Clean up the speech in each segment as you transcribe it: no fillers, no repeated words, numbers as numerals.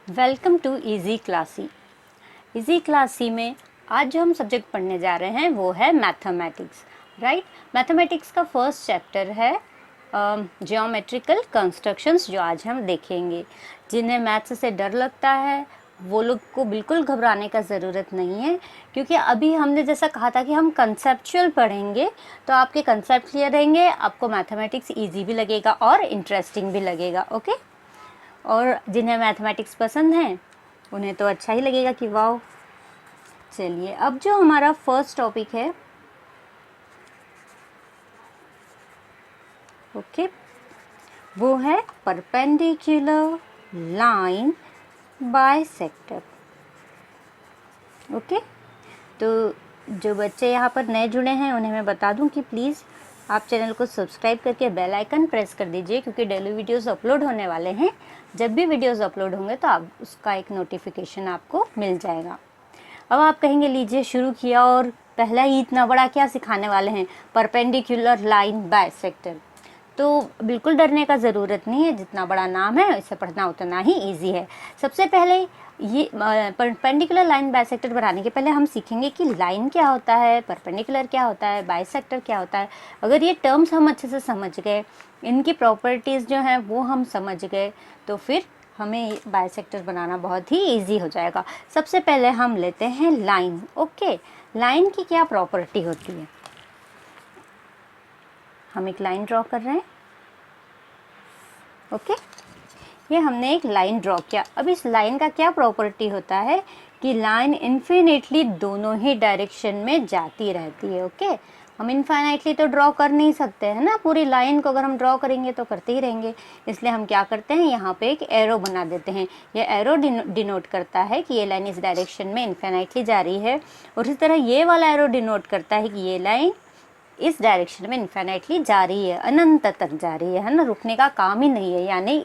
Welcome to Easy Classy. Easy Classy में आज जो हम सब्जेक्ट पढ़ने जा रहे हैं वो है मैथमेटिक्स। राइट, मैथमेटिक्स का फर्स्ट चैप्टर है ज्योमेट्रिकल कंस्ट्रक्शंस, जो आज हम देखेंगे। जिन्हें मैथ्स से डर लगता है वो लोग को बिल्कुल घबराने का ज़रूरत नहीं है, क्योंकि अभी हमने जैसा कहा था कि हम कंसेप्चुअल पढ़ेंगे, तो आपके कंसेप्ट क्लियर रहेंगे, आपको मैथमेटिक्स इजी भी लगेगा और इंटरेस्टिंग भी लगेगा। ओके, और जिन्हें मैथमेटिक्स पसंद हैं उन्हें तो अच्छा ही लगेगा कि वाह। चलिए, अब जो हमारा फर्स्ट टॉपिक है, ओके, वो है परपेंडिकुलर लाइन बाइसेक्टर। ओके, तो जो बच्चे यहाँ पर नए जुड़े हैं उन्हें मैं बता दूं कि प्लीज़ आप चैनल को सब्सक्राइब करके बेल आइकन प्रेस कर दीजिए, क्योंकि डेली वीडियोस अपलोड होने वाले हैं। जब भी वीडियोस अपलोड होंगे तो आप उसका एक नोटिफिकेशन आपको मिल जाएगा। अब आप कहेंगे लीजिए शुरू किया और पहला ही इतना बड़ा क्या सिखाने वाले हैं, परपेंडिकुलर लाइन बाइसेक्टर। तो बिल्कुल डरने का ज़रूरत नहीं है, जितना बड़ा नाम है इसे पढ़ना उतना ही ईजी है। सबसे पहले ये परपेंडिकुलर लाइन बाइसेक्टर बनाने के पहले हम सीखेंगे कि लाइन क्या होता है, परपेंडिकुलर क्या होता है, बाइसेक्टर क्या होता है। अगर ये टर्म्स हम अच्छे से समझ गए, इनकी प्रॉपर्टीज़ जो हैं वो हम समझ गए, तो फिर हमें बाइसेक्टर बनाना बहुत ही ईजी हो जाएगा। सबसे पहले हम लेते हैं लाइन। ओके, लाइन की क्या प्रॉपर्टी होती है। हम एक लाइन ड्रॉ कर रहे हैं। ओके, ये हमने एक लाइन ड्रॉ किया। अब इस लाइन का क्या प्रॉपर्टी होता है कि लाइन इन्फिनिटली दोनों ही डायरेक्शन में जाती रहती है। ओके, हम इनफाइनाइटली तो ड्रॉ कर नहीं सकते हैं ना, पूरी लाइन को अगर हम ड्रॉ करेंगे तो करते ही रहेंगे। इसलिए हम क्या करते हैं, यहाँ पे एक एरो बना देते हैं। ये एरो डिनोट करता है कि ये लाइन इस डायरेक्शन में इनफाइनाइटली जा रही है, और इस तरह ये वाला एरो डिनोट करता है कि ये लाइन इस डायरेक्शन में इनफाइनाइटली जा रही है, अनंत तक जा रही है ना, रुकने का काम ही नहीं है। यानी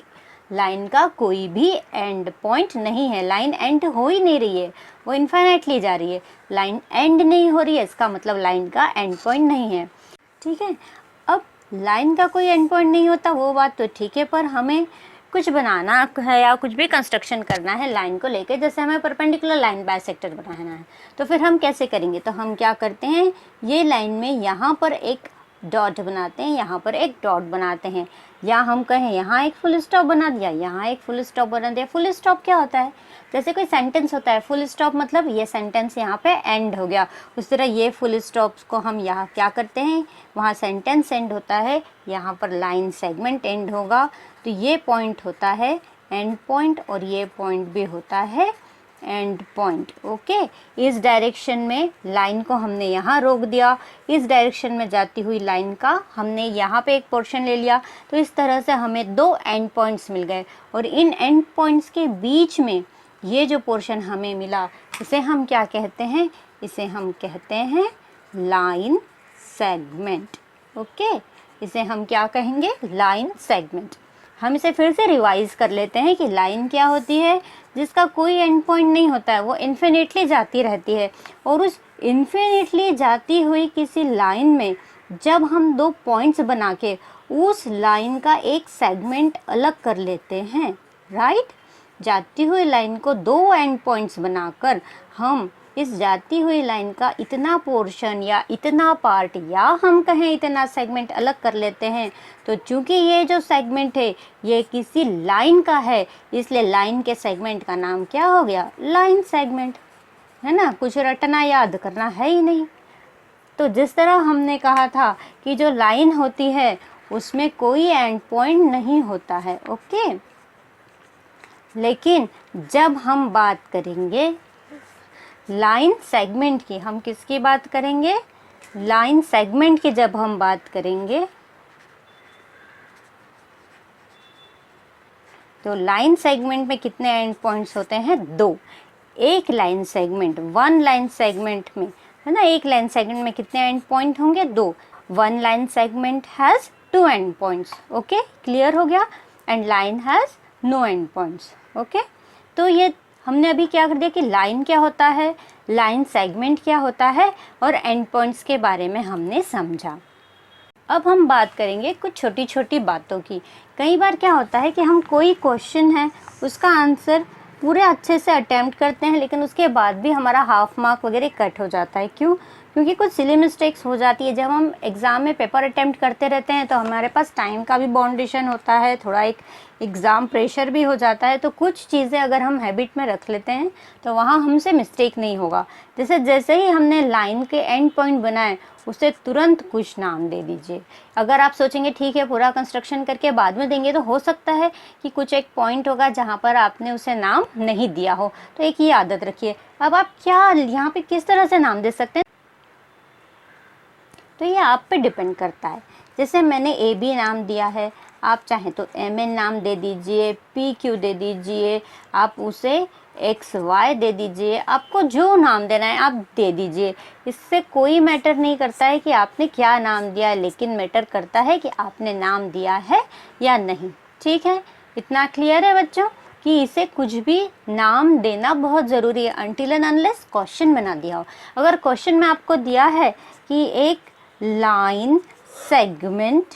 लाइन का कोई भी एंड पॉइंट नहीं है, लाइन एंड हो ही नहीं रही है, वो इनफाइनाइटली जा रही है। लाइन एंड नहीं हो रही है, इसका मतलब लाइन का एंड पॉइंट नहीं है। ठीक है, अब लाइन का कोई एंड पॉइंट नहीं होता वो बात तो ठीक है, पर हमें कुछ बनाना है या कुछ भी कंस्ट्रक्शन करना है लाइन को लेके, जैसे हमें परपेंडिकुलर लाइन बाइसेक्टर बनाना है, तो फिर हम कैसे करेंगे। तो हम क्या करते हैं, ये लाइन में यहाँ पर एक डॉट बनाते हैं, यहाँ पर एक डॉट बनाते हैं, या हम कहें यहाँ एक फुल स्टॉप बना दिया, यहाँ एक फुल स्टॉप बना दिया। फुल स्टॉप क्या होता है, जैसे कोई सेंटेंस होता है, फुल स्टॉप मतलब ये सेंटेंस यहाँ पे एंड हो गया, उस तरह ये फुल स्टॉप को हम यहाँ क्या करते हैं, वहाँ सेंटेंस एंड होता है, यहाँ पर लाइन सेगमेंट एंड होगा, तो ये पॉइंट होता है एंड पॉइंट, और ये पॉइंट भी होता है एंड पॉइंट। ओके, इस डायरेक्शन में लाइन को हमने यहाँ रोक दिया, इस डायरेक्शन में जाती हुई लाइन का हमने यहाँ पे एक पोर्शन ले लिया, तो इस तरह से हमें दो एंड पॉइंट्स मिल गए, और इन एंड पॉइंट्स के बीच में ये जो पोर्शन हमें मिला, इसे हम क्या कहते हैं, इसे हम कहते हैं लाइन सेगमेंट। ओके, इसे हम क्या कहेंगे, लाइन सेगमेंट। हम इसे फिर से रिवाइज कर लेते हैं कि लाइन क्या होती है, जिसका कोई एंड पॉइंट नहीं होता है, वो इन्फिनिटली जाती रहती है, और उस इन्फिनिटली जाती हुई किसी लाइन में जब हम दो पॉइंट्स बना के उस लाइन का एक सेगमेंट अलग कर लेते हैं, राइट, जाती हुई लाइन को दो एंड पॉइंट्स बनाकर हम इस जाती हुई लाइन का इतना पोर्शन या इतना पार्ट या हम कहें इतना सेगमेंट अलग कर लेते हैं, तो चूंकि ये जो सेगमेंट है ये किसी लाइन का है, इसलिए लाइन के सेगमेंट का नाम क्या हो गया, लाइन सेगमेंट, है ना। कुछ रटना याद करना है ही नहीं। तो जिस तरह हमने कहा था कि जो लाइन होती है उसमें कोई एंड पॉइंट नहीं होता है। ओके, लेकिन जब हम बात करेंगे लाइन सेगमेंट की, हम किसकी बात करेंगे, लाइन सेगमेंट की जब हम बात करेंगे, तो लाइन सेगमेंट में कितने एंड पॉइंट्स होते हैं, दो। एक line segment, one line segment में, है ना, एक लाइन सेगमेंट में कितने एंड पॉइंट होंगे, दो। One line segment has two end points. Okay, clear हो गया। And line has no end points. Okay, तो ये हमने अभी क्या कर दिया कि लाइन क्या होता है, लाइन सेगमेंट क्या होता है, और एंड पॉइंट्स के बारे में हमने समझा। अब हम बात करेंगे कुछ छोटी छोटी बातों की। कई बार क्या होता है कि हम कोई क्वेश्चन है उसका आंसर पूरे अच्छे से अटेम्प्ट करते हैं, लेकिन उसके बाद भी हमारा हाफ मार्क वगैरह कट हो जाता है। क्यों? क्योंकि कुछ सिली मिस्टेक्स हो जाती है। जब हम एग्ज़ाम में पेपर अटेम्प्ट करते रहते हैं तो हमारे पास टाइम का भी बाउंडेशन होता है, थोड़ा एक एग्ज़ाम प्रेशर भी हो जाता है। तो कुछ चीज़ें अगर हम हैबिट में रख लेते हैं तो वहाँ हमसे मिस्टेक नहीं होगा। जैसे ही हमने लाइन के एंड पॉइंट बनाए, उसे तुरंत कुछ नाम दे दीजिए। अगर आप सोचेंगे ठीक है पूरा कंस्ट्रक्शन करके बाद में देंगे, तो हो सकता है कि कुछ एक पॉइंट होगा जहाँ पर आपने उसे नाम नहीं दिया हो। तो एक ये आदत रखिए। अब आप क्या यहाँ पे किस तरह से नाम दे सकते हैं, तो ये आप पे डिपेंड करता है। जैसे मैंने ए बी नाम दिया है, आप चाहें तो एम एन नाम दे दीजिए, पी क्यू दे दीजिए, आप उसे एक्स वाई दे दीजिए, आपको जो नाम देना है आप दे दीजिए। इससे कोई मैटर नहीं करता है कि आपने क्या नाम दिया है, लेकिन मैटर करता है कि आपने नाम दिया है या नहीं। ठीक है, इतना क्लियर है बच्चों कि इसे कुछ भी नाम देना बहुत ज़रूरी है, अनटिल एंड अनलेस क्वेश्चन बना दिया हो। अगर क्वेश्चन में आपको दिया है कि एक line segment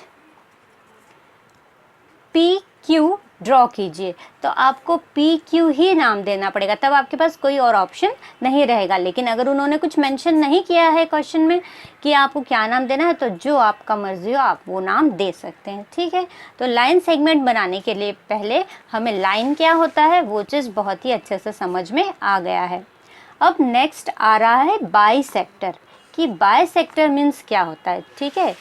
P Q draw कीजिए, तो आपको पी क्यू ही नाम देना पड़ेगा, तब आपके पास कोई और ऑप्शन नहीं रहेगा। लेकिन अगर उन्होंने कुछ मेंशन नहीं किया है क्वेश्चन में कि आपको क्या नाम देना है, तो जो आपका मर्जी हो आप वो नाम दे सकते हैं। ठीक है, तो लाइन सेगमेंट बनाने के लिए पहले हमें लाइन क्या होता है वो चीज़ बहुत ही अच्छे से समझ में आ गया है। अब नेक्स्ट आ रहा है बाइसेक्टर, कि बाइसेक्टर मीन्स क्या होता है। ठीक है,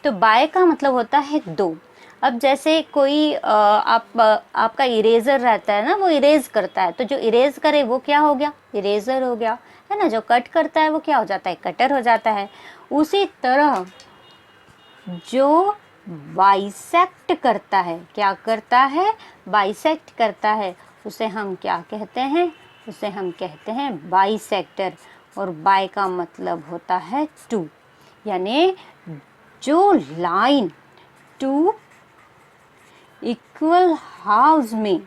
तो बाय का मतलब होता है दो। अब जैसे कोई आपका इरेज़र रहता है ना, वो इरेज़ करता है, तो जो इरेज़ करे वो क्या हो गया, इरेज़र हो गया, है ना। जो कट करता है वो क्या हो जाता है, कटर हो जाता है। उसी तरह जो बाइसेक्ट करता है, क्या करता है, बाइसेक्ट करता है, उसे हम क्या कहते हैं, उसे हम कहते हैं बाइसेक्टर। और बाय का मतलब होता है टू, यानी जो लाइन टू इक्वल हाफ्स में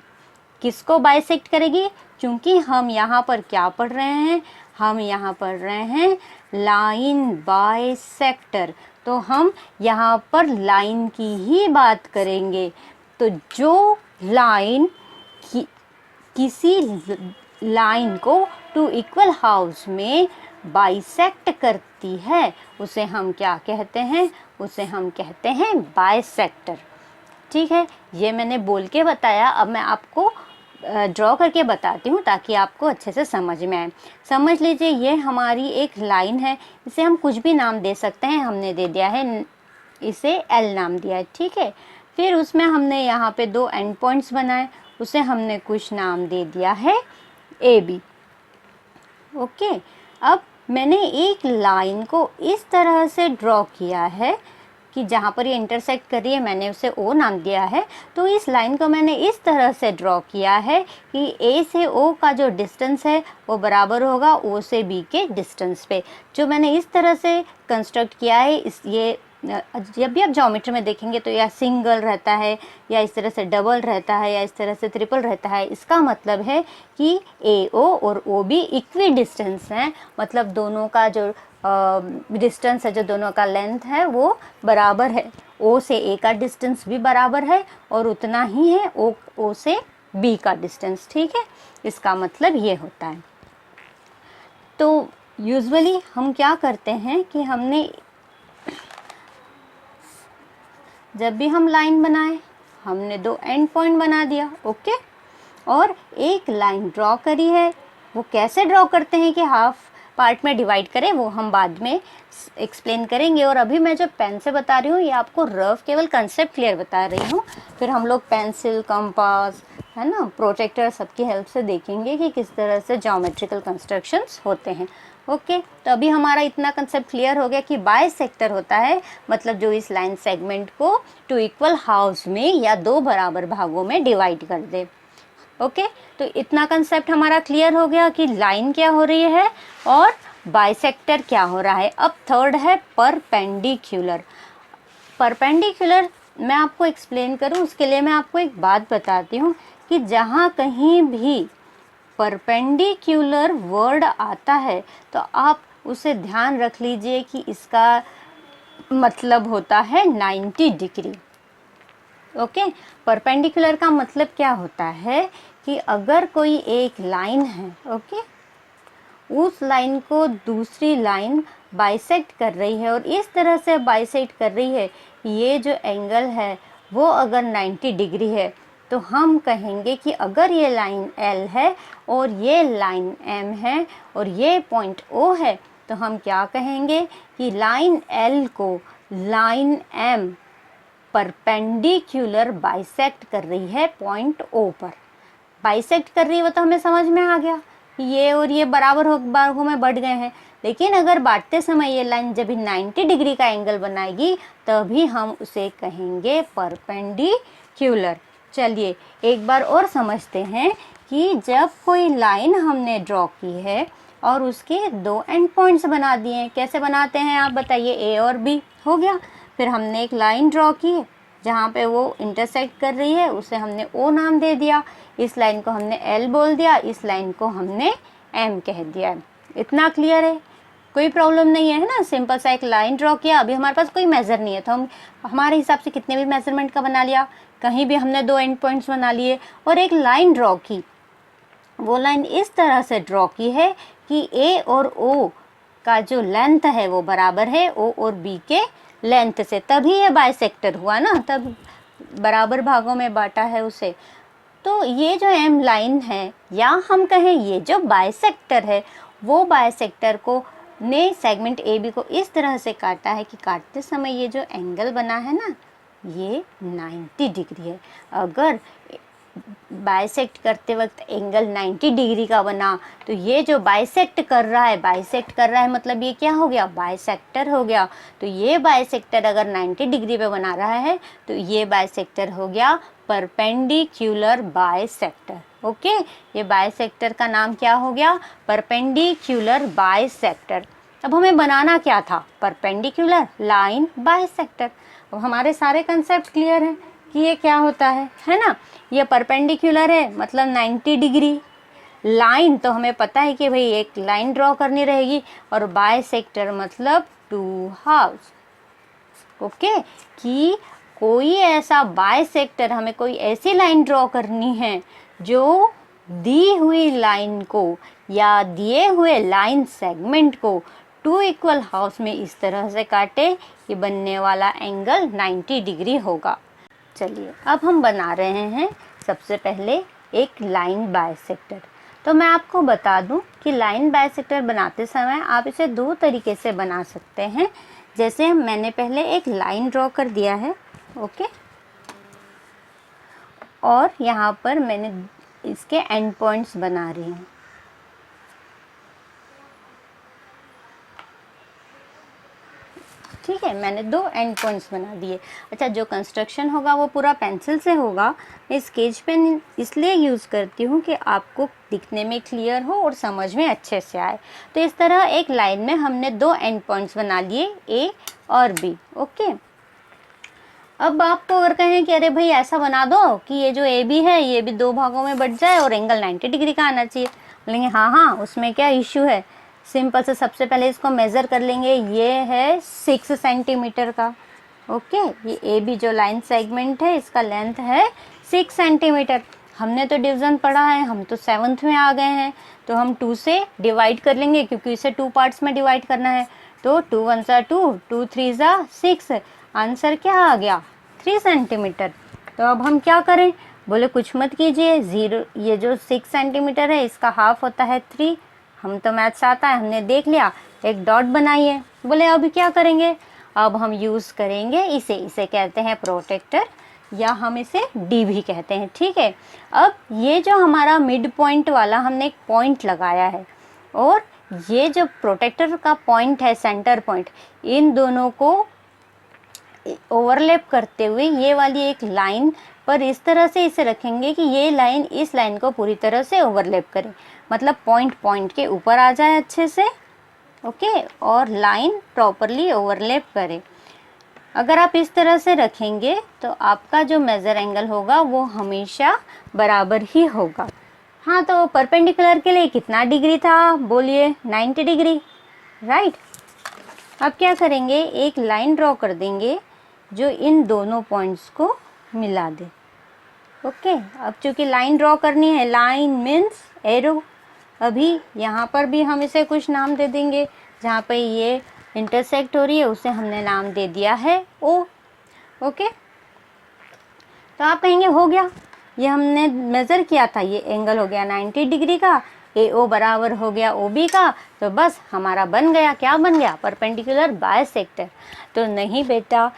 किसको बाइसेक्ट करेगी। क्योंकि हम यहाँ पर क्या पढ़ रहे हैं, हम यहाँ पढ़ रहे हैं लाइन बाइसेक्टर, तो हम यहाँ पर लाइन की ही बात करेंगे। तो जो लाइन किसी लाइन को टू इक्वल हाफ्स में बाइसेक्ट करती है, उसे हम क्या कहते हैं, उसे हम कहते हैं बाइसेक्टर। ठीक है, ये मैंने बोल के बताया, अब मैं आपको ड्रॉ करके बताती हूँ ताकि आपको अच्छे से समझ में आए। समझ लीजिए ये हमारी एक लाइन है, इसे हम कुछ भी नाम दे सकते हैं। हमने दे दिया है, इसे एल नाम दिया है। ठीक है, फिर उसमें हमने यहाँ पे दो एंड पॉइंट्स बनाए, उसे हमने कुछ नाम दे दिया है ए बी। ओके, अब मैंने एक लाइन को इस तरह से ड्रॉ किया है कि जहाँ पर ये इंटरसेक्ट कर रही है मैंने उसे ओ नाम दिया है। तो इस लाइन को मैंने इस तरह से ड्रॉ किया है कि ए से ओ का जो डिस्टेंस है वो बराबर होगा ओ से बी के डिस्टेंस पे। जो मैंने इस तरह से कंस्ट्रक्ट किया है, ये जब भी आप ज्योमेट्री में देखेंगे तो या सिंगल रहता है, या इस तरह से डबल रहता है, या इस तरह से ट्रिपल रहता है। इसका मतलब है कि ए ओ और ओ बी इक्वी डिस्टेंस हैं, मतलब दोनों का जो डिस्टेंस है, जो दोनों का लेंथ है वो बराबर है। ओ से ए का डिस्टेंस भी बराबर है और उतना ही है ओ से बी का डिस्टेंस। ठीक है, इसका मतलब ये होता है। तो यूजुअली हम क्या करते हैं कि हमने जब भी हम लाइन बनाए, हमने दो एंड पॉइंट बना दिया, ओके, और एक लाइन ड्रॉ करी है। वो कैसे ड्रॉ करते हैं कि हाफ पार्ट में डिवाइड करें, वो हम बाद में एक्सप्लेन करेंगे। और अभी मैं जो पेन से बता रही हूँ ये आपको रफ केवल कंसेप्ट क्लियर बता रही हूँ। फिर हम लोग पेंसिल, कंपास, है ना, प्रोजेक्टर, सबकी हेल्प से देखेंगे कि किस तरह से ज्योमेट्रिकल कंस्ट्रक्शंस होते हैं। ओके, तो अभी हमारा इतना कंसेप्ट क्लियर हो गया कि बाइसेक्टर होता है मतलब जो इस लाइन सेगमेंट को टू इक्वल हाफ्स में या दो बराबर भागों में डिवाइड कर दे। ओके, तो इतना कंसेप्ट हमारा क्लियर हो गया कि लाइन क्या हो रही है और बाइसेक्टर क्या हो रहा है। अब थर्ड है परपेंडिकुलर। परपेंडिकुलर मैं आपको एक्सप्लेन करूं उसके लिए मैं आपको एक बात बताती हूं कि जहां कहीं भी परपेंडिकुलर वर्ड आता है तो आप उसे ध्यान रख लीजिए कि इसका मतलब होता है 90 डिग्री। ओके। परपेंडिकुलर का मतलब क्या होता है कि अगर कोई एक लाइन है, ओके, उस लाइन को दूसरी लाइन बाइसेक्ट कर रही है और इस तरह से बाइसेक्ट कर रही है, ये जो एंगल है वो अगर 90 डिग्री है, तो हम कहेंगे कि अगर ये लाइन L है और ये लाइन M है और ये पॉइंट O है, तो हम क्या कहेंगे कि लाइन L को लाइन M परपेंडिकुलर बाइसेक्ट कर रही है पॉइंट O पर। बाइसेक्ट कर रही है वो तो हमें समझ में आ गया, ये और ये बराबर भागों में बढ़ गए हैं। लेकिन अगर बांटते समय ये लाइन जब भी 90 डिग्री का एंगल बनाएगी तभी हम उसे कहेंगे परपेंडिकुलर। चलिए एक बार और समझते हैं कि जब कोई लाइन हमने ड्रॉ की है और उसके दो एंड पॉइंट्स बना दिए हैं, कैसे बनाते हैं आप बताइए? ए और बी हो गया। फिर हमने एक लाइन ड्रॉ की जहाँ पे वो इंटरसेक्ट कर रही है, उसे हमने ओ नाम दे दिया। इस लाइन को हमने एल बोल दिया, इस लाइन को हमने एम कह दिया। इतना क्लियर है? कोई प्रॉब्लम नहीं है ना? सिंपल सा एक लाइन ड्रॉ किया। अभी हमारे पास कोई मेज़र नहीं है तो हम हमारे हिसाब से कितने भी मेज़रमेंट का बना लिया, कहीं भी हमने दो एंड पॉइंट्स बना लिए और एक लाइन ड्रॉ की। वो लाइन इस तरह से ड्रॉ की है कि ए और ओ का जो लेंथ है वो बराबर है ओ और बी के लेंथ से, तभी ये बाइसेक्टर हुआ ना, तब बराबर भागों में बांटा है उसे। तो ये जो एम लाइन है या हम कहें ये जो बाइसेक्टर है, वो बाइसेक्टर को ने सेगमेंट ए बी को इस तरह से काटा है कि काटते समय ये जो एंगल बना है ना, ये 90 डिग्री है। अगर बाइसेक्ट करते वक्त एंगल 90 डिग्री का बना तो ये जो बाइसेक्ट कर रहा है मतलब ये क्या हो गया? बाइसेक्टर हो गया। तो ये बाइसेक्टर अगर 90 डिग्री पे बना रहा है तो ये बाइसेक्टर हो गया परपेंडिकुलर बाइसेक्टर। ओके, ये बाइसेक्टर का नाम क्या हो गया? Perpendicular bisector. अब हमें बनाना क्या था? Perpendicular line bisector. अब हमारे सारे कंसेप्ट क्लियर हैं कि ये क्या होता है ना? ये परपेंडिकुलर है मतलब 90 डिग्री लाइन, तो हमें पता है कि भाई एक लाइन ड्रॉ करनी रहेगी, और बाइसेक्टर मतलब टू हाफ्स। ओके, कि कोई ऐसा बाइसेक्टर, हमें कोई ऐसी लाइन ड्रॉ करनी है जो दी हुई लाइन को या दिए हुए लाइन सेगमेंट को टू इक्वल हाफ्स में इस तरह से काटे कि बनने वाला एंगल 90 डिग्री होगा। चलिए अब हम बना रहे हैं सबसे पहले एक लाइन बाइसेक्टर। तो मैं आपको बता दूं कि लाइन बाइसेक्टर बनाते समय आप इसे दो तरीके से बना सकते हैं। जैसे मैंने पहले एक लाइन ड्रॉ कर दिया है, ओके, और यहाँ पर मैंने इसके एंड पॉइंट्स बना रही हूँ। ठीक है, मैंने दो एंड पॉइंट्स बना दिए। अच्छा, जो कंस्ट्रक्शन होगा वो पूरा पेंसिल से होगा। मैं स्केच पेन इसलिए यूज़ करती हूँ कि आपको दिखने में क्लियर हो और समझ में अच्छे से आए। तो इस तरह एक लाइन में हमने दो एंड पॉइंट्स बना लिए, ए और बी। ओके, अब आपको अगर कहें कि अरे भाई ऐसा बना दो कि ये जो ए बी है ये भी दो भागों में बट जाए और एंगल 90 डिग्री का आना चाहिए, बोलेंगे हाँ, उसमें क्या इश्यू है? सिंपल से सबसे पहले इसको मेज़र कर लेंगे। ये है 6 सेंटीमीटर का। ओके, ये ए बी जो लाइन सेगमेंट है इसका लेंथ है 6 सेंटीमीटर। हमने तो डिवीज़न पढ़ा है, हम तो 7th में आ गए हैं, तो हम 2 से डिवाइड कर लेंगे क्योंकि इसे 2 पार्ट्स में डिवाइड करना है। तो 2 1 ज़ा 2, 2 3 ज़ा 6, आंसर क्या आ गया? 3 सेंटीमीटर। तो अब हम क्या करें? बोले कुछ मत कीजिए, ज़ीरो, ये जो 6 सेंटीमीटर है इसका हाफ होता है 3। हम तो मैथ्स आता है, हमने देख लिया, एक डॉट बनाइए। बोले अभी क्या करेंगे? अब हम यूज़ करेंगे इसे कहते हैं प्रोटेक्टर, या हम इसे डी भी कहते हैं। ठीक है, अब ये जो हमारा मिड पॉइंट वाला हमने एक पॉइंट लगाया है और ये जो प्रोटेक्टर का पॉइंट है, सेंटर पॉइंट, इन दोनों को ओवरलैप करते हुए ये वाली एक लाइन पर इस तरह से इसे रखेंगे कि ये लाइन इस लाइन को पूरी तरह से ओवरलैप करे, मतलब पॉइंट के ऊपर आ जाए अच्छे से। ओके, और लाइन प्रॉपरली ओवरलैप करे। अगर आप इस तरह से रखेंगे तो आपका जो मेज़र एंगल होगा वो हमेशा बराबर ही होगा। हाँ, तो परपेंडिकुलर के लिए कितना डिग्री था? बोलिए 90 डिग्री, राइट। अब क्या करेंगे? एक लाइन ड्रॉ कर देंगे जो इन दोनों पॉइंट्स को मिला दे। ओके, अब चूँकि लाइन ड्रॉ करनी है, लाइन मीन्स एरो, अभी यहाँ पर भी हम इसे कुछ नाम दे देंगे। जहाँ पे ये इंटरसेक्ट हो रही है उसे हमने नाम दे दिया है ओ। ओके, तो आप कहेंगे हो गया, ये हमने मेज़र किया था, ये एंगल हो गया 90 डिग्री का, AO बराबर हो गया OB का, तो बस हमारा बन गया, क्या बन गया, परपेंडिकुलर बायसेक्टर। तो नहीं बेटा,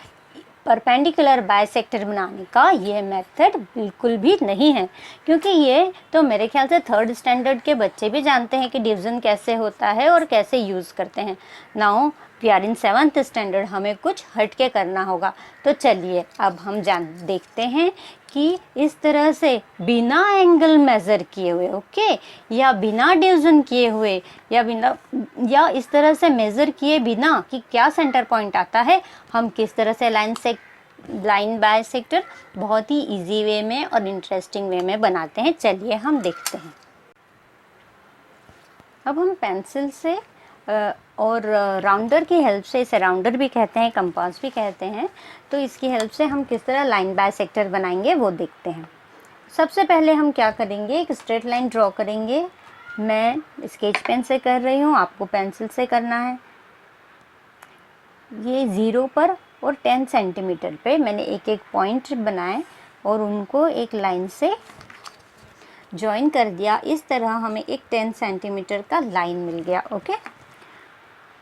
परपेंडिकुलर बायसेक्टर बनाने का ये मेथड बिल्कुल भी नहीं है, क्योंकि ये तो मेरे ख्याल से 3rd स्टैंडर्ड के बच्चे भी जानते हैं कि डिवीज़न कैसे होता है और कैसे यूज़ करते हैं। Now we are in 7th standard, हमें कुछ हटके करना होगा। तो चलिए अब हम देखते हैं कि इस तरह से बिना एंगल मेज़र किए हुए, ओके, या बिना डिवीज़न किए हुए, या इस तरह से मेज़र किए बिना कि क्या सेंटर पॉइंट आता है, हम किस तरह से लाइन बायसेक्टर बहुत ही इजी वे में और इंटरेस्टिंग वे में बनाते हैं। चलिए हम देखते हैं। अब हम पेंसिल से और राउंडर की हेल्प से, इसे राउंडर भी कहते हैं, कंपास भी कहते हैं, तो इसकी हेल्प से हम किस तरह लाइन बायसेक्टर बनाएंगे वो देखते हैं। सबसे पहले हम क्या करेंगे, एक स्ट्रेट लाइन ड्रॉ करेंगे। मैं स्केच पेन से कर रही हूँ, आपको पेंसिल से करना है। ये 0 पर और 10 सेंटीमीटर पे मैंने एक एक पॉइंट बनाए और उनको एक लाइन से जॉइन कर दिया। इस तरह हमें एक 10 सेंटीमीटर का लाइन मिल गया। ओके,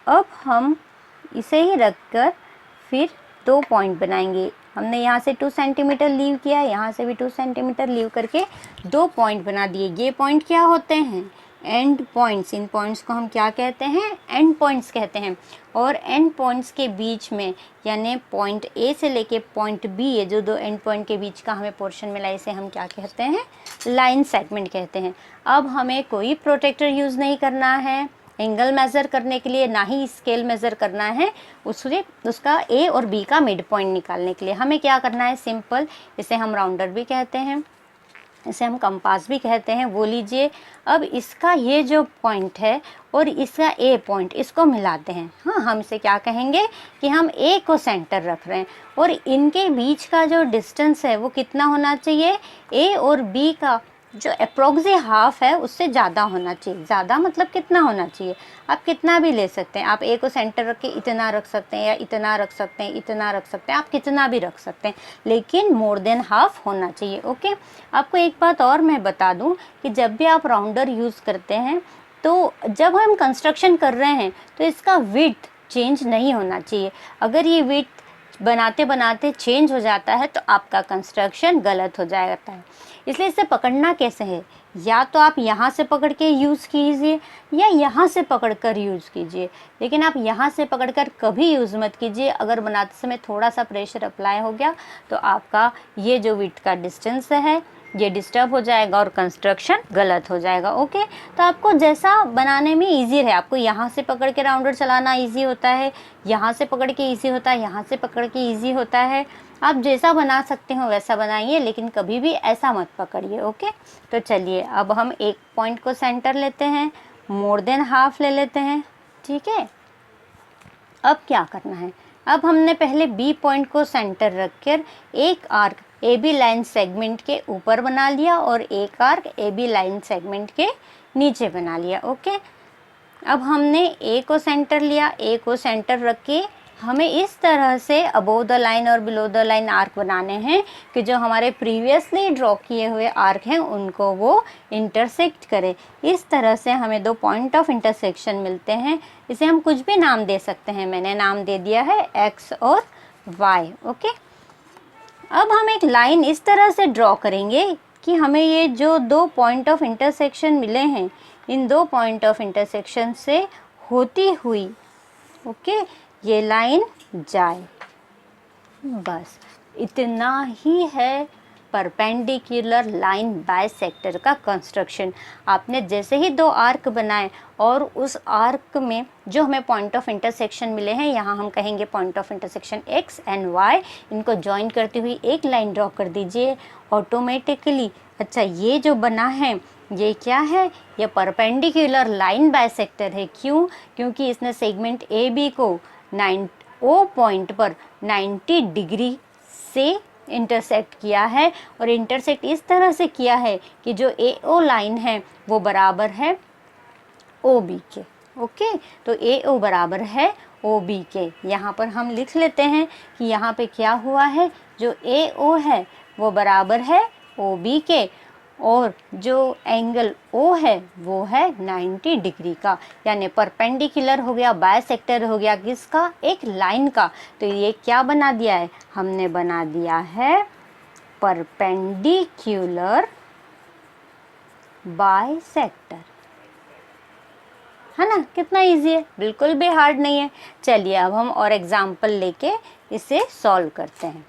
अब हम इसे ही रखकर फिर 2 पॉइंट बनाएंगे। हमने यहाँ से 2 सेंटीमीटर लीव किया, यहाँ से भी 2 सेंटीमीटर लीव करके 2 पॉइंट बना दिए। ये पॉइंट क्या होते हैं, एंड पॉइंट्स। इन पॉइंट्स को हम क्या कहते हैं, एंड पॉइंट्स कहते हैं। और एंड पॉइंट्स के बीच में, यानी पॉइंट A से लेके पॉइंट B, ये जो 2 एंड पॉइंट के बीच का हमें पोर्शन मिला, इसे हम क्या कहते हैं, लाइन सेगमेंट कहते हैं। अब हमें कोई प्रोटेक्टर यूज़ नहीं करना है एंगल मेज़र करने के लिए, ना ही स्केल मेज़र करना है उसका A और B का मिड पॉइंट निकालने के लिए। हमें क्या करना है, सिंपल, इसे हम राउंडर भी कहते हैं, इसे हम कंपास भी कहते हैं, वो लीजिए। अब इसका ये जो पॉइंट है और इसका A पॉइंट, इसको मिलाते हैं। हाँ, हम इसे क्या कहेंगे कि हम A को सेंटर रख रहे हैं और इनके बीच का जो डिस्टेंस है वो कितना होना चाहिए, A और B का जो अप्रोक्सी हाफ है उससे ज़्यादा होना चाहिए। ज़्यादा मतलब कितना होना चाहिए, आप कितना भी ले सकते हैं। आप A को सेंटर रख के इतना रख सकते हैं, या इतना रख सकते हैं, इतना रख सकते हैं, आप कितना भी रख सकते हैं, लेकिन मोर देन हाफ होना चाहिए। ओके, आपको एक बात और मैं बता दूं कि जब भी आप राउंडर यूज़ करते हैं तो जब हम कंस्ट्रक्शन कर रहे हैं तो इसका विड्थ चेंज नहीं होना चाहिए। अगर ये विड्थ बनाते बनाते चेंज हो जाता है तो आपका कंस्ट्रक्शन गलत हो जाता है। इसलिए इसे पकड़ना कैसे है, या तो आप यहाँ से पकड़ के यूज़ कीजिए या यहाँ से पकड़ कर यूज़ कीजिए, लेकिन आप यहाँ से पकड़ कर कभी यूज़ मत कीजिए। अगर बनाते समय थोड़ा सा प्रेशर अप्लाई हो गया तो आपका ये जो विड्थ का डिस्टेंस है ये डिस्टर्ब हो जाएगा और कंस्ट्रक्शन गलत हो जाएगा। ओके, तो आपको जैसा बनाने में इजी रहे, आपको यहाँ से पकड़ के राउंडर चलाना इजी होता है, यहाँ से पकड़ के इजी होता है, यहाँ से पकड़ के इजी होता है, आप जैसा बना सकते हो वैसा बनाइए, लेकिन कभी भी ऐसा मत पकड़िए। ओके, तो चलिए अब हम एक पॉइंट को सेंटर लेते हैं, मोर देन हाफ ले लेते हैं। ठीक है, अब क्या करना है, अब हमने पहले B पॉइंट को सेंटर रखकर एक आर्क AB लाइन सेगमेंट के ऊपर बना लिया और एक आर्क AB लाइन सेगमेंट के नीचे बना लिया। ओके, अब हमने A को सेंटर लिया, A को सेंटर रख के हमें इस तरह से अबोव द लाइन और बिलो द लाइन आर्क बनाने हैं कि जो हमारे प्रीवियसली ड्रॉ किए हुए आर्क हैं उनको वो इंटरसेक्ट करे। इस तरह से हमें 2 पॉइंट ऑफ इंटरसेक्शन मिलते हैं। इसे हम कुछ भी नाम दे सकते हैं, मैंने नाम दे दिया है X और Y। ओके, अब हम एक लाइन इस तरह से ड्रॉ करेंगे कि हमें ये जो 2 पॉइंट ऑफ इंटरसेक्शन मिले हैं, इन 2 पॉइंट ऑफ इंटरसेक्शन से होती हुई ओके ये लाइन जाए। बस इतना ही है परपेंडिकुलर लाइन बायसेक्टर का कंस्ट्रक्शन। आपने जैसे ही 2 आर्क बनाए और उस आर्क में जो हमें पॉइंट ऑफ इंटरसेक्शन मिले हैं, यहाँ हम कहेंगे point of intersection X and Y, इनको जॉइन करती हुई एक लाइन ड्रॉ कर दीजिए ऑटोमेटिकली। अच्छा, ये जो बना है ये क्या है, ये परपेंडिकुलर लाइन बायसेक्टर है। क्यों? क्योंकि इसने सेगमेंट AB को O पॉइंट पर 90 डिग्री से इंटरसेक्ट किया है, और इंटरसेक्ट इस तरह से किया है कि जो AO लाइन है वो बराबर है OB के। ओके, तो AO बराबर है OB के। यहाँ पर हम लिख लेते हैं कि यहाँ पे क्या हुआ है, जो AO है वो बराबर है OB के, और जो एंगल O है वो है 90 डिग्री का, यानी परपेंडिकुलर हो गया, बायसेक्टर हो गया किसका, एक लाइन का। तो ये क्या बना दिया है, हमने बना दिया है परपेंडिकुलर बायसेक्टर, है ना। कितना इजी है, बिल्कुल भी हार्ड नहीं है। चलिए अब हम और एग्जाम्पल लेके इसे सॉल्व करते हैं।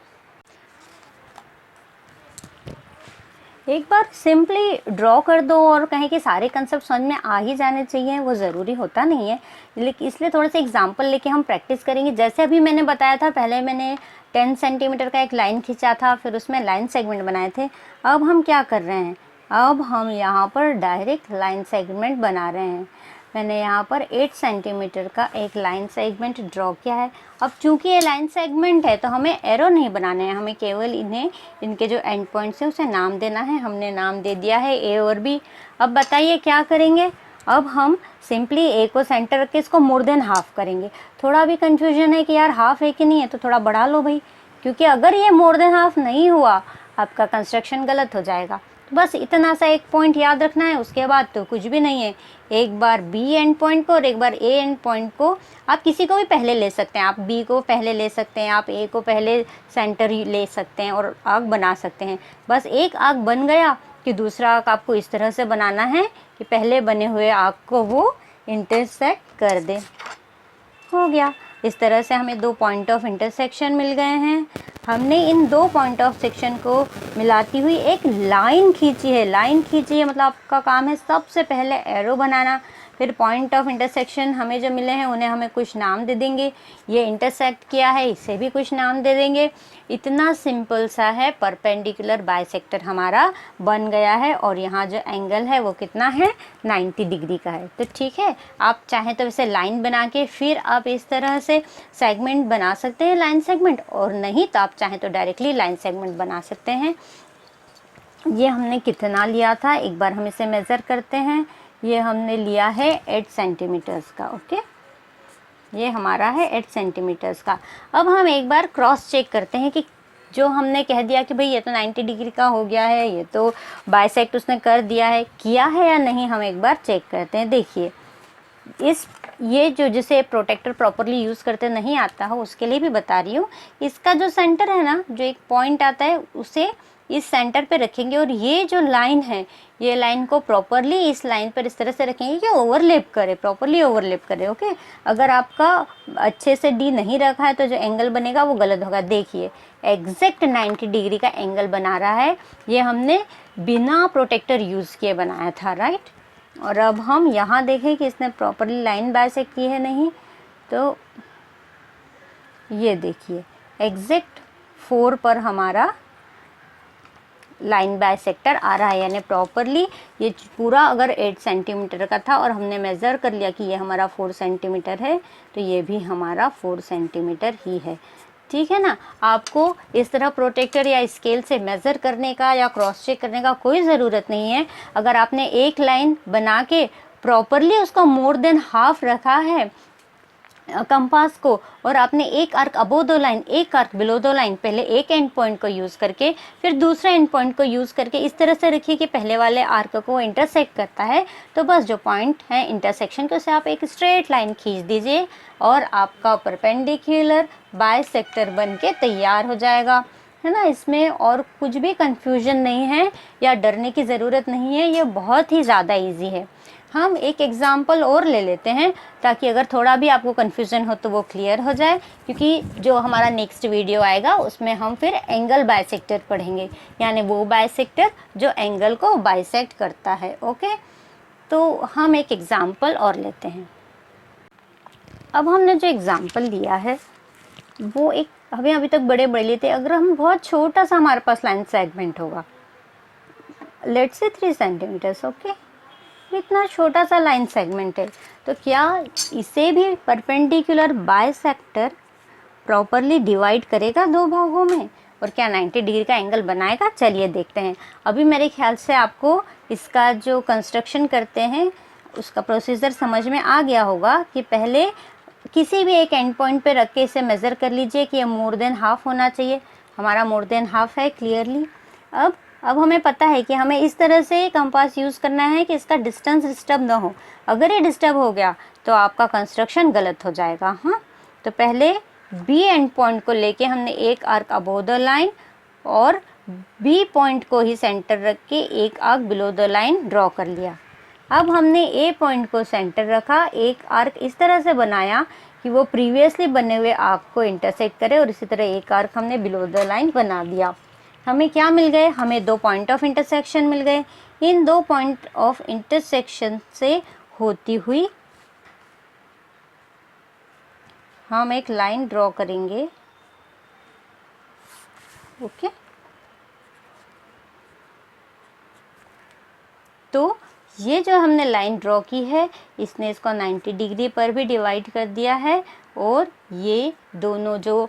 एक बार सिंपली ड्रॉ कर दो और कहें कि सारे कंसेप्ट समझ में आ ही जाने चाहिए, वो ज़रूरी होता नहीं है, लेकिन इसलिए थोड़े से एग्जाम्पल लेके हम प्रैक्टिस करेंगे। जैसे अभी मैंने बताया था, पहले मैंने 10 सेंटीमीटर का एक लाइन खींचा था, फिर उसमें लाइन सेगमेंट बनाए थे। अब हम क्या कर रहे हैं, अब हम यहाँ पर डायरेक्ट लाइन सेगमेंट बना रहे हैं। मैंने यहाँ पर 8 सेंटीमीटर का एक लाइन सेगमेंट ड्रॉ किया है। अब चूंकि ये लाइन सेगमेंट है तो हमें एरो नहीं बनाने हैं, हमें केवल इनके जो एंड पॉइंट्स हैं उसे नाम देना है। हमने नाम दे दिया है A और B। अब बताइए क्या करेंगे, अब हम सिंपली A को सेंटर रख के इसको मोर देन हाफ करेंगे। थोड़ा भी कन्फ्यूजन है कि यार हाफ है कि नहीं है, तो थोड़ा बढ़ा लो भाई, क्योंकि अगर ये मोर देन हाफ नहीं हुआ आपका कंस्ट्रक्शन गलत हो जाएगा। बस इतना सा एक पॉइंट याद रखना है, उसके बाद तो कुछ भी नहीं है। एक बार B एंड पॉइंट को और एक बार A एंड पॉइंट को, आप किसी को भी पहले ले सकते हैं, आप B को पहले ले सकते हैं, आप A को पहले सेंटर ले सकते हैं और आर्क बना सकते हैं। बस एक आर्क बन गया कि दूसरा आर्क आपको इस तरह से बनाना है कि पहले बने हुए आर्क को वो इंटरसेक्ट कर दे। हो गया। इस तरह से हमें 2 पॉइंट ऑफ इंटरसेक्शन मिल गए हैं। हमने इन 2 पॉइंट ऑफ सेक्शन को मिलाती हुई एक लाइन खींची है। लाइन खींची है मतलब आपका काम है सबसे पहले एरो बनाना, फिर पॉइंट ऑफ इंटरसेक्शन हमें जो मिले हैं उन्हें हमें कुछ नाम दे देंगे। ये इंटरसेक्ट किया है इसे भी कुछ नाम दे देंगे। इतना सिंपल सा है, परपेंडिकुलर बाइसेक्टर हमारा बन गया है। और यहाँ जो एंगल है वो कितना है, 90 डिग्री का है। तो ठीक है, आप चाहें तो इसे लाइन बना के फिर आप इस तरह से सेगमेंट बना सकते हैं, लाइन सेगमेंट, और नहीं तो आप चाहें तो डायरेक्टली लाइन सेगमेंट बना सकते हैं। ये हमने कितना लिया था, एक बार हम इसे मेज़र करते हैं। ये हमने लिया है 8 सेंटीमीटर्स का। ओके, ये हमारा है 8 सेंटीमीटर्स का। अब हम एक बार क्रॉस चेक करते हैं कि जो हमने कह दिया कि भाई ये तो 90 डिग्री का हो गया है, ये तो बाइसेक्ट उसने कर दिया है, किया है या नहीं, हम एक बार चेक करते हैं। देखिए ये जो जिसे प्रोटेक्टर प्रॉपरली यूज़ करते नहीं आता हो उसके लिए भी बता रही हूँ। इसका जो सेंटर है ना, जो एक पॉइंट आता है उसे इस सेंटर पे रखेंगे, और ये जो लाइन है ये लाइन को प्रॉपरली इस लाइन पर इस तरह से रखेंगे कि ओवरलैप करे, प्रॉपरली ओवरलैप करे। ओके, अगर आपका अच्छे से D नहीं रखा है तो जो एंगल बनेगा वो गलत होगा। देखिए एग्जैक्ट 90 डिग्री का एंगल बना रहा है। ये हमने बिना प्रोटेक्टर यूज़ किए बनाया था, राइट। और अब हम यहाँ देखें कि इसने प्रॉपरली लाइन बाइसेक्ट की है नहीं, तो ये देखिए एग्जैक्ट 4 पर हमारा लाइन बाइसेक्टर आ रहा है, यानी प्रॉपरली ये पूरा अगर 8 सेंटीमीटर का था और हमने मेज़र कर लिया कि ये हमारा 4 सेंटीमीटर है, तो ये भी हमारा 4 सेंटीमीटर ही है। ठीक है ना। आपको इस तरह प्रोटेक्टर या स्केल से मेज़र करने का या क्रॉस चेक करने का कोई ज़रूरत नहीं है। अगर आपने एक लाइन बना के प्रॉपरली उसका मोर देन हाफ रखा है कंपास को, और आपने एक आर्क अबो दो लाइन, एक आर्क बिलो दो लाइन, पहले एक एंड पॉइंट को यूज़ करके फिर दूसरे एंड पॉइंट को यूज़ करके इस तरह से रखिए कि पहले वाले आर्क को इंटरसेक्ट करता है, तो बस जो पॉइंट है इंटरसेक्शन के उसे आप एक स्ट्रेट लाइन खींच दीजिए और आपका परपेंडिकुलर बाइसेक्टर बन के तैयार हो जाएगा, है ना। इसमें और कुछ भी कंफ्यूजन नहीं है या डरने की ज़रूरत नहीं है, ये बहुत ही ज़्यादा ईजी है। हम एक एग्जाम्पल और ले लेते हैं ताकि अगर थोड़ा भी आपको कन्फ्यूज़न हो तो वो क्लियर हो जाए, क्योंकि जो हमारा नेक्स्ट वीडियो आएगा उसमें हम फिर एंगल बाइसेक्टर पढ़ेंगे, यानी वो बाइसेक्टर जो एंगल को बाइसेक्ट करता है। ओके, तो हम एक एग्जाम्पल और लेते हैं। अब हमने जो एग्जाम्पल लिया है वो एक हमें अभी तक बड़े बड़े लिए थे। अगर हम बहुत छोटा सा हमारे पास लाइन सेगमेंट होगा, लेट्स से 3 सेंटीमीटर्स, ओके, इतना छोटा सा लाइन सेगमेंट है, तो क्या इसे भी परपेंडिकुलर बाइसेक्टर प्रॉपरली डिवाइड करेगा 2 भागों में? और क्या 90 डिग्री का एंगल बनाएगा, चलिए देखते हैं। अभी मेरे ख्याल से आपको इसका जो कंस्ट्रक्शन करते हैं उसका प्रोसीजर समझ में आ गया होगा कि पहले किसी भी एक एंड पॉइंट पे रख के इसे मेज़र कर लीजिए कि ये मोर देन हाफ होना चाहिए। हमारा मोर देन हाफ है क्लियरली। अब हमें पता है कि हमें इस तरह से कंपास यूज़ करना है कि इसका डिस्टेंस डिस्टर्ब ना हो। अगर ये डिस्टर्ब हो गया तो आपका कंस्ट्रक्शन गलत हो जाएगा। हाँ, तो पहले बी एंड पॉइंट को लेके हमने एक आर्क अबोव द लाइन और बी पॉइंट को ही सेंटर रख के एक arc below the line draw कर लिया। अब हमने ए पॉइंट को सेंटर रखा, एक आर्क इस तरह से बनाया कि वो प्रीवियसली बने हुए आर्क को इंटरसेक्ट करे और इसी तरह एक आर्क हमने बिलो द लाइन बना दिया। हमें क्या मिल गए? हमें 2 पॉइंट ऑफ इंटरसेक्शन मिल गए। इन 2 पॉइंट ऑफ इंटरसेक्शन से होती हुई हम एक लाइन ड्रॉ करेंगे। ओके, तो ये जो हमने लाइन ड्रॉ की है इसने इसको 90 डिग्री पर भी डिवाइड कर दिया है और ये दोनों जो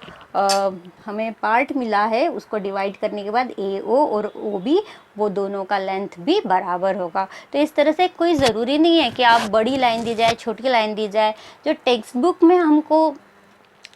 हमें पार्ट मिला है उसको डिवाइड करने के बाद ए ओ और ओ बी वो दोनों का लेंथ भी बराबर होगा। तो इस तरह से कोई ज़रूरी नहीं है कि आप बड़ी लाइन दी जाए छोटी लाइन दी जाए। जो टेक्स्ट बुक में हमको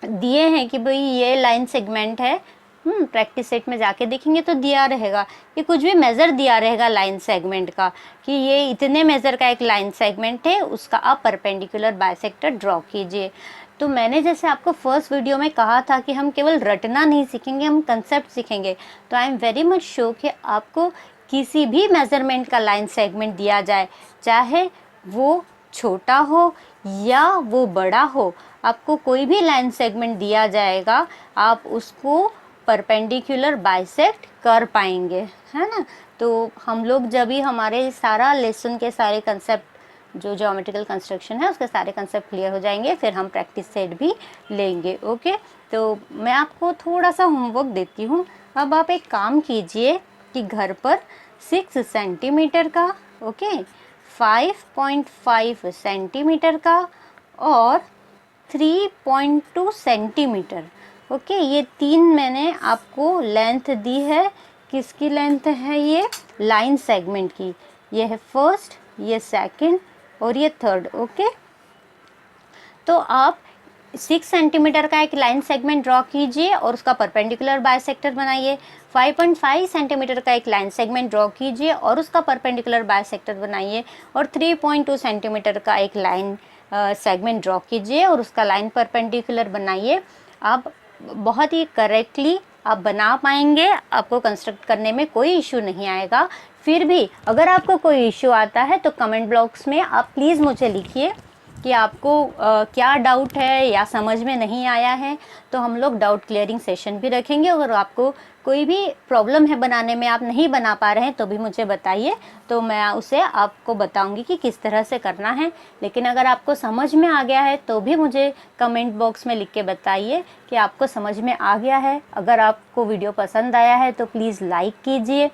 दिए हैं कि भाई ये लाइन सेगमेंट है, प्रैक्टिस सेट में जाके देखेंगे तो दिया रहेगा कि कुछ भी मेज़र दिया रहेगा लाइन सेगमेंट का कि ये इतने मेज़र का एक लाइन सेगमेंट है, उसका आप परपेंडिकुलर बाइसेक्टर ड्रॉ कीजिए। तो मैंने जैसे आपको फर्स्ट वीडियो में कहा था कि हम केवल रटना नहीं सीखेंगे, हम कंसेप्ट सीखेंगे। तो I am very much sure कि आपको किसी भी मेज़रमेंट का लाइन सेगमेंट दिया जाए, चाहे वो छोटा हो या वो बड़ा हो, आपको कोई भी लाइन सेगमेंट दिया जाएगा आप उसको परपेंडिकुलर बाइसेक्ट कर पाएंगे, है ना। तो हम लोग जब भी हमारे सारा लेसन के सारे कंसेप्ट जो ज्योमेट्रिकल कंस्ट्रक्शन है उसके सारे कंसेप्ट क्लियर हो जाएंगे, फिर हम प्रैक्टिस सेट भी लेंगे। ओके, तो मैं आपको थोड़ा सा होमवर्क देती हूँ। अब आप एक काम कीजिए कि घर पर 6 सेंटीमीटर का, ओके, 5.5 सेंटीमीटर का और 3.2 सेंटीमीटर, ओके, ये 3 मैंने आपको लेंथ दी है। किसकी लेंथ है? ये लाइन सेगमेंट की। ये है फर्स्ट, ये सेकंड और ये थर्ड। ओके, तो आप 6 सेंटीमीटर का एक लाइन सेगमेंट ड्रॉ कीजिए और उसका परपेंडिकुलर बाइसेक्टर बनाइए। 5.5 सेंटीमीटर का एक लाइन सेगमेंट ड्रॉ कीजिए और उसका परपेंडिकुलर बाइसेक्टर बनाइए और 3.2 सेंटीमीटर का एक लाइन सेगमेंट ड्रॉ कीजिए और उसका लाइन परपेंडिकुलर बनाइए। आप बहुत ही करेक्टली आप बना पाएंगे, आपको कंस्ट्रक्ट करने में कोई इशू नहीं आएगा। फिर भी अगर आपको कोई इशू आता है तो कमेंट बॉक्स में आप प्लीज़ मुझे लिखिए कि आपको क्या डाउट है या समझ में नहीं आया है, तो हम लोग डाउट क्लियरिंग सेशन भी रखेंगे। अगर आपको कोई भी प्रॉब्लम है बनाने में, आप नहीं बना पा रहे हैं, तो भी मुझे बताइए, तो मैं उसे आपको बताऊंगी कि किस तरह से करना है। लेकिन अगर आपको समझ में आ गया है तो भी मुझे कमेंट बॉक्स में लिख के बताइए कि आपको समझ में आ गया है। अगर आपको वीडियो पसंद आया है तो प्लीज़ लाइक कीजिए।